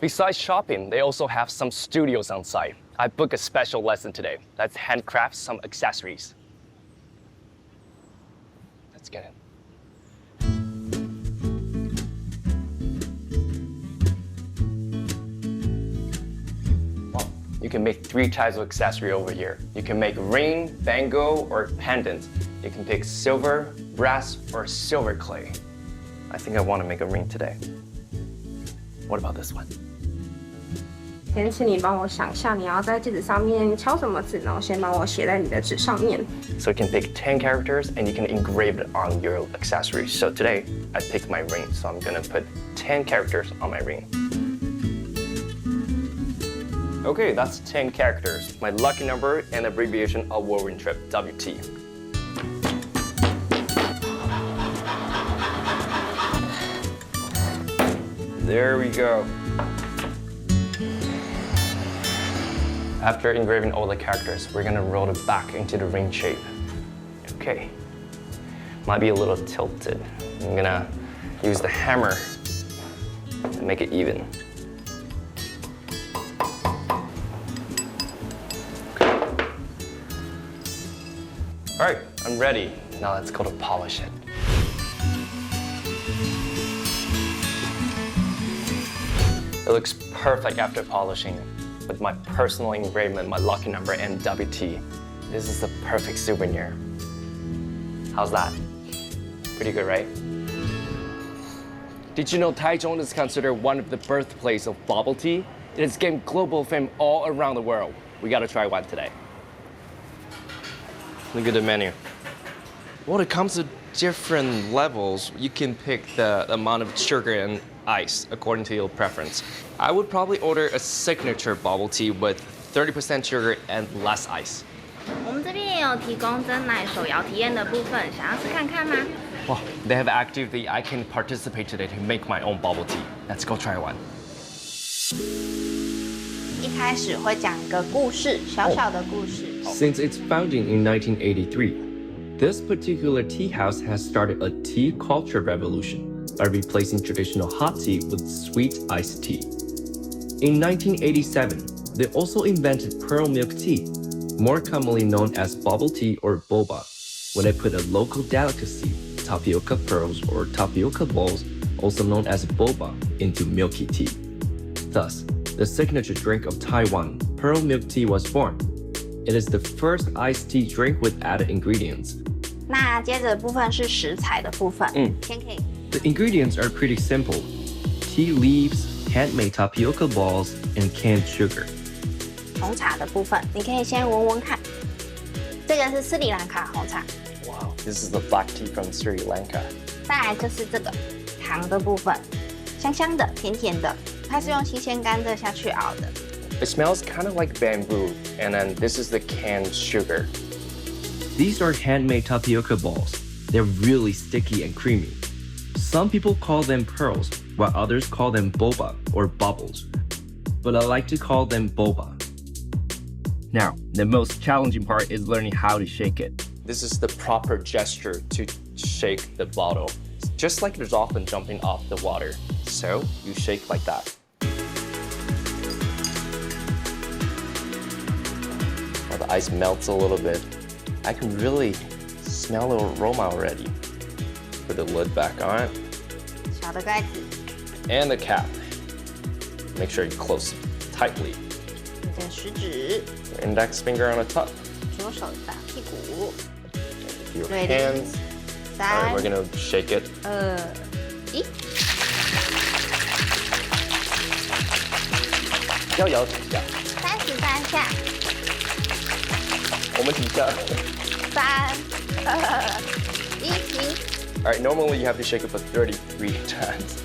Besides shopping, they also have some studios on site. I booked a special lesson today. Let's handcraft some accessories. Let's get it. Well, you can make 3 types of accessory over here. You can make ring, bangle, or pendant. You can pick silver, brass, or silver clay. I think I want to make a ring today. What about this one? 先请你帮我想一下，你要在戒指上面敲什么字，然后先帮我写在你的纸上面。So you can pick 10 characters and you can engrave it on your accessory. So today, I picked my ring, so I'm gonna put 10 characters on my ring. Okay, that's 10 characters. My lucky number and abbreviation of Whirlwind trip, WT. There we go. After engraving all the characters, we're gonna roll it back into the ring shape. Okay. Might be a little tilted. I'm gonna use the hammer to make it even. Okay. All right, I'm ready. Now let's go to polish it. It looks perfect after polishing. With my personal engravement, my lucky number, and WT. This is the perfect souvenir. How's that? Pretty good, right? Did you know Taichung is considered one of the birthplaces of bubble tea? It has gained global fame all around the world. We gotta try one today. Look at the menu. Well, it comes to different levels. You can pick the amount of sugar and ice according to your preference. I would probably order a signature bubble tea with 30% sugar and less ice. 我们这边也有提供蒸奶手摇体验的部分，想要试看看吗？ Well, they have activity I can participate today to make my own bubble tea. Let's go try one. 一开始会讲一个故事，小小的故事。Since its founding in 1983, this particular tea house has started a tea culture revolution by replacing traditional hot tea with sweet iced tea. In 1987, they also invented pearl milk tea, more commonly known as bubble tea or boba, when they put a local delicacy, tapioca pearls or tapioca balls, also known as boba, into milky tea. Thus, the signature drink of Taiwan, pearl milk tea, was born. It is the first iced tea drink with added ingredients. 那接着部分是食材的部分，先可以。 The ingredients are pretty simple: tea leaves, handmade tapioca balls, and canned sugar. 红茶的部分，你可以先闻闻看。这个是斯里兰卡红茶。 Wow, this is the black tea from Sri Lanka. 再来就是这个糖的部分，香香的，甜甜的，它是用新鲜甘蔗下去熬的。 It smells kind of like bamboo, and then this is the canned sugar. These are handmade tapioca balls. They're really sticky and creamy. Some people call them pearls, while others call them boba or bubbles. But I like to call them boba. Now, the most challenging part is learning how to shake it. This is the proper gesture to shake the bottle. Just like the dolphin jumping off the water. So, you shake like that. While the ice melts a little bit, I can really smell the aroma already. Put the lid back on. 小的盖子。 And the cap. Make sure you close it tightly. 你的食指。 Your index finger on the top. 左手打屁股。 Your Ready. hands. Alright, we're gonna shake it. 1。要摇几下33下。我们几下3、2、1，停。 Alright, normally you have to shake it for 33 times.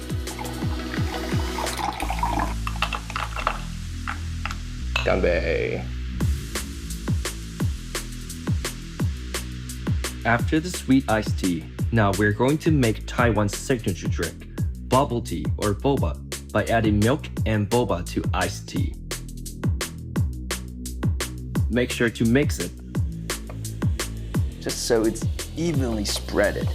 Ganbei. After the sweet iced tea, now we're going to make Taiwan's signature drink, bubble tea or boba, by adding milk and boba to iced tea. Make sure to mix it. Just so it's evenly spreaded.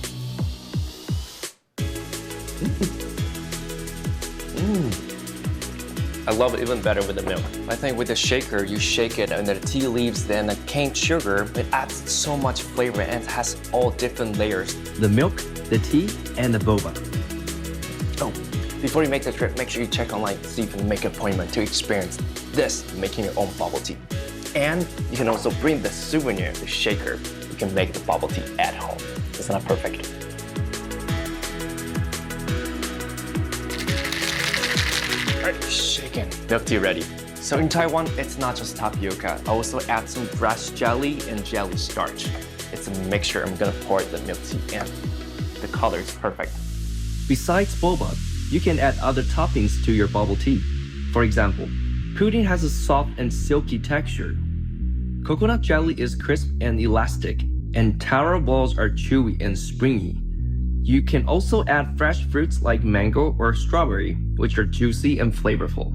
I love it even better with the milk. I think with the shaker, you shake it and the tea leaves, then the cane sugar, it adds so much flavor and it has all different layers. The milk, the tea, and the boba. Oh, before you make the trip, make sure you check online, see if you can make an appointment to experience this, making your own bubble tea. And you can also bring the souvenir, the shaker. You can make the bubble tea at home. Isn't that perfect? Alright, shaken. Milk tea ready. So in Taiwan, it's not just tapioca. I also add some grass jelly and jelly starch. It's a mixture. I'm gonna pour the milk tea in. The color is perfect. Besides boba, you can add other toppings to your bubble tea. For example, pudding has a soft and silky texture. Coconut jelly is crisp and elastic, and taro balls are chewy and springy. You can also add fresh fruits like mango or strawberry, which are juicy and flavorful.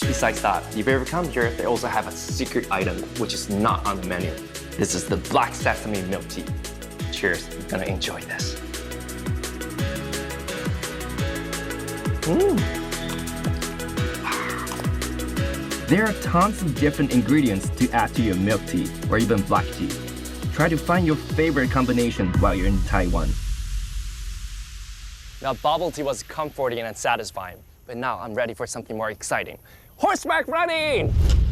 Besides that, if you ever come here, they also have a secret item, which is not on the menu. This is the black sesame milk tea. Cheers, you're gonna enjoy this. There are tons of different ingredients to add to your milk tea or even black tea. Try to find your favorite combination while you're in Taiwan. Now, bubble tea was comforting and satisfying, but now I'm ready for something more exciting. Horseback riding!